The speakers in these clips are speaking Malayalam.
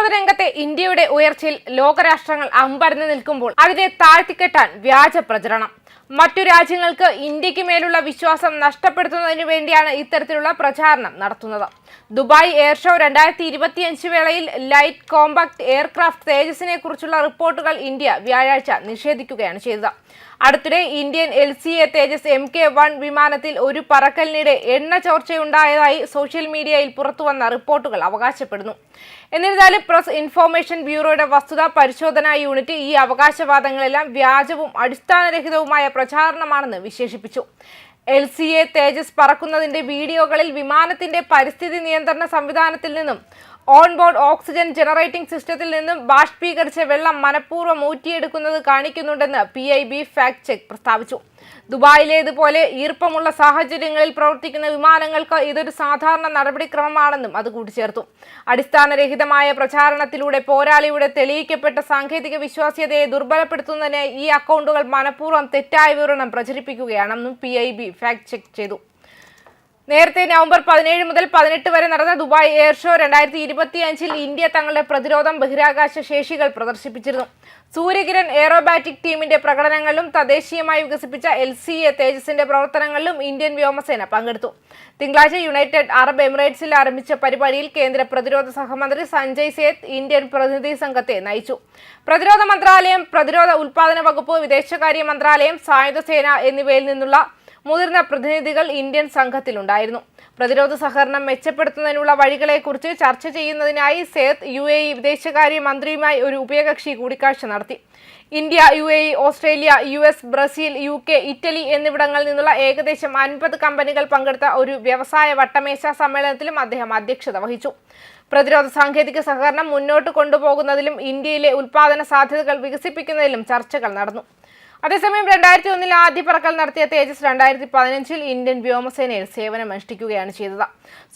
പ്രതിരോധ രംഗത്തെ ഇന്ത്യയുടെ ഉയർച്ചയിൽ ലോകരാഷ്ട്രങ്ങൾ അമ്പരന്ന് നിൽക്കുമ്പോൾ അതിനെ താഴ്ത്തിക്കെട്ടാൻ വ്യാജ പ്രചരണം. മറ്റു രാജ്യങ്ങൾക്ക് ഇന്ത്യക്ക് മേലുള്ള വിശ്വാസം നഷ്ടപ്പെടുത്തുന്നതിനു വേണ്ടിയാണ് ഇത്തരത്തിലുള്ള പ്രചാരണം നടത്തുന്നത്. ദുബായ് എയർ ഷോ 2025 വേളയിൽ ലൈറ്റ് കോമ്പാക്ട് എയർക്രാഫ്റ്റ് തേജസിനെ കുറിച്ചുള്ള റിപ്പോർട്ടുകൾ ഇന്ത്യ വ്യാഴാഴ്ച നിഷേധിക്കുകയാണ് ചെയ്തത്. അടുത്തിടെ ഇന്ത്യൻ LCA തേജസ് MK-1 വിമാനത്തിൽ ഒരു പറക്കലിനിടെ എണ്ണ ചോർച്ചയുണ്ടായതായി സോഷ്യൽ മീഡിയയിൽ പുറത്തുവന്ന റിപ്പോർട്ടുകൾ അവകാശപ്പെടുന്നു. എന്നിരുന്നാലും പ്രസ് ഇൻഫോർമേഷൻ ബ്യൂറോയുടെ വസ്തുതാ പരിശോധനാ യൂണിറ്റ് ഈ അവകാശവാദങ്ങളെല്ലാം വ്യാജവും അടിസ്ഥാനരഹിതവുമായ പ്രചാരണമാണെന്ന് വിശേഷിപ്പിച്ചു. LCA തേജസ് പറക്കുന്നതിന്റെ വീഡിയോകളിൽ വിമാനത്തിന്റെ പരിസ്ഥിതി നിയന്ത്രണ സംവിധാനത്തിൽ നിന്നും ഓൺബോർഡ് ഓക്സിജൻ ജനറേറ്റിംഗ് സിസ്റ്റത്തിൽ നിന്നും ബാഷ്പീകരിച്ച വെള്ളം മനഃപൂർവ്വം ഊറ്റിയെടുക്കുന്നത് കാണിക്കുന്നുണ്ടെന്ന് PIB ഫാക്ട് ചെക്ക് പ്രസ്താവിച്ചു. ദുബായിലേതുപോലെ ഈർപ്പമുള്ള സാഹചര്യങ്ങളിൽ പ്രവർത്തിക്കുന്ന വിമാനങ്ങൾക്ക് ഇതൊരു സാധാരണ നടപടിക്രമമാണെന്നും അത് കൂട്ടിച്ചേർത്തു. അടിസ്ഥാനരഹിതമായ പ്രചാരണത്തിലൂടെ പോരാളിയുടെ തെളിയിക്കപ്പെട്ട സാങ്കേതിക വിശ്വാസ്യതയെ ദുർബലപ്പെടുത്തുന്നതിന് ഈ അക്കൗണ്ടുകൾ മനഃപൂർവ്വം തെറ്റായ വിവരണം പ്രചരിപ്പിക്കുകയാണെന്നും PIB ഫാക്ട് ചെക്ക് ചെയ്തു. നേരത്തെ നവംബർ 17 മുതൽ 18 വരെ നടന്ന ദുബായ് എയർ ഷോ 2025 ഇന്ത്യ തങ്ങളുടെ പ്രതിരോധം ബഹിരാകാശ ശേഷികൾ പ്രദർശിപ്പിച്ചിരുന്നു. സൂര്യകിരൺ എയറോബാറ്റിക് ടീമിന്റെ പ്രകടനങ്ങളിലും തദ്ദേശീയമായി വികസിപ്പിച്ച LCA തേജസിന്റെ പ്രവർത്തനങ്ങളിലും ഇന്ത്യൻ വ്യോമസേന പങ്കെടുത്തു. തിങ്കളാഴ്ച യുണൈറ്റഡ് അറബ് എമിറേറ്റ്സിൽ ആരംഭിച്ച പരിപാടിയിൽ കേന്ദ്ര പ്രതിരോധ സഹമന്ത്രി സഞ്ജയ് സേത്ത് ഇന്ത്യൻ പ്രതിനിധി സംഘത്തെ നയിച്ചു. പ്രതിരോധ മന്ത്രാലയം, പ്രതിരോധ ഉൽപാദന വകുപ്പ്, വിദേശകാര്യ മന്ത്രാലയം, സായുധ സേന എന്നിവയിൽ നിന്നുള്ള മുതിർന്ന പ്രതിനിധികൾ ഇന്ത്യൻ സംഘത്തിലുണ്ടായിരുന്നു. പ്രതിരോധ സഹകരണം മെച്ചപ്പെടുത്തുന്നതിനുള്ള വഴികളെക്കുറിച്ച് ചർച്ച ചെയ്യുന്നതിനായി സേത്ത് UAE വിദേശകാര്യ മന്ത്രിയുമായി ഒരു ഉഭയകക്ഷി കൂടിക്കാഴ്ച നടത്തി. India, UAE, Australia, US, Brazil, UK, Italy എന്നിവിടങ്ങളിൽ നിന്നുള്ള ഏകദേശം 50 കമ്പനികൾ പങ്കെടുത്ത ഒരു വ്യവസായ വട്ടമേശ സമ്മേളനത്തിലും അദ്ദേഹം അധ്യക്ഷത വഹിച്ചു. പ്രതിരോധ സാങ്കേതിക സഹകരണം മുന്നോട്ട് കൊണ്ടുപോകുന്നതിലും ഇന്ത്യയിലെ ഉൽപാദന സാധ്യതകൾ വികസിപ്പിക്കുന്നതിലും ചർച്ചകൾ നടന്നു. അതേസമയം 2001 ആദ്യ പറക്കൽ നടത്തിയ തേജസ് 2015 ഇന്ത്യൻ വ്യോമസേനയിൽ സേവനമനുഷ്ഠിക്കുകയാണ് ചെയ്തത്.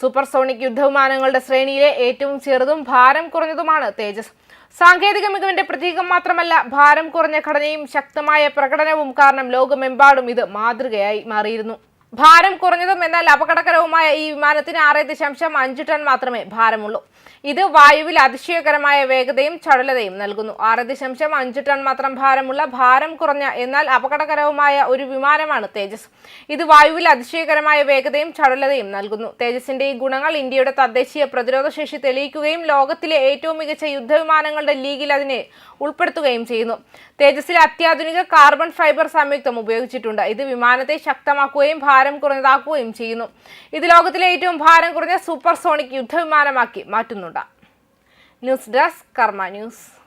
സൂപ്പർസോണിക് യുദ്ധവിമാനങ്ങളുടെ ശ്രേണിയിലെ ഏറ്റവും ചെറുതും ഭാരം കുറഞ്ഞതുമാണ് തേജസ്. സാങ്കേതിക മികവിന്റെ പ്രതീകം മാത്രമല്ല, ഭാരം കുറഞ്ഞ ഘടനയും ശക്തമായ പ്രകടനവും കാരണം ലോകമെമ്പാടും ഇത് മാതൃകയായി മാറിയിരുന്നു. ഭാരം കുറഞ്ഞതും എന്നാൽ അപകടകരവുമായ ഈ വിമാനത്തിന് 6.5 ടൺ മാത്രമേ ഭാരമുള്ളൂ. ഇത് വായുവിൽ അതിശയകരമായ വേഗതയും ചടുലതയും നൽകുന്നു. 6.5 ടൺ മാത്രം ഭാരമുള്ള, ഭാരം കുറഞ്ഞ എന്നാൽ അപകടകരവുമായ ഒരു വിമാനമാണ് തേജസ്. ഇത് വായുവിൽ അതിശയകരമായ വേഗതയും ചടുലതയും നൽകുന്നു. തേജസിന്റെ ഈ ഗുണങ്ങൾ ഇന്ത്യയുടെ തദ്ദേശീയ പ്രതിരോധ ശേഷി തെളിയിക്കുകയും ലോകത്തിലെ ഏറ്റവും മികച്ച യുദ്ധവിമാനങ്ങളുടെ ലീഗിൽ അതിനെ ഉൾപ്പെടുത്തുകയും ചെയ്യുന്നു. തേജസിൽ അത്യാധുനിക കാർബൺ ഫൈബർ സംയുക്തം ഉപയോഗിച്ചിട്ടുണ്ട്. ഇത് വിമാനത്തെ ശക്തമാക്കുകയും ഭാരം കുറഞ്ഞതാക്കുകയും ചെയ്യുന്നു. ഇത് ലോകത്തിലെ ഏറ്റവും ഭാരം കുറഞ്ഞ സൂപ്പർസോണിക് യുദ്ധവിമാനമാക്കി മാറ്റുന്നുണ്ട്. ന്യൂസ് ഡെസ്ക് കർമ്മ ന്യൂസ്.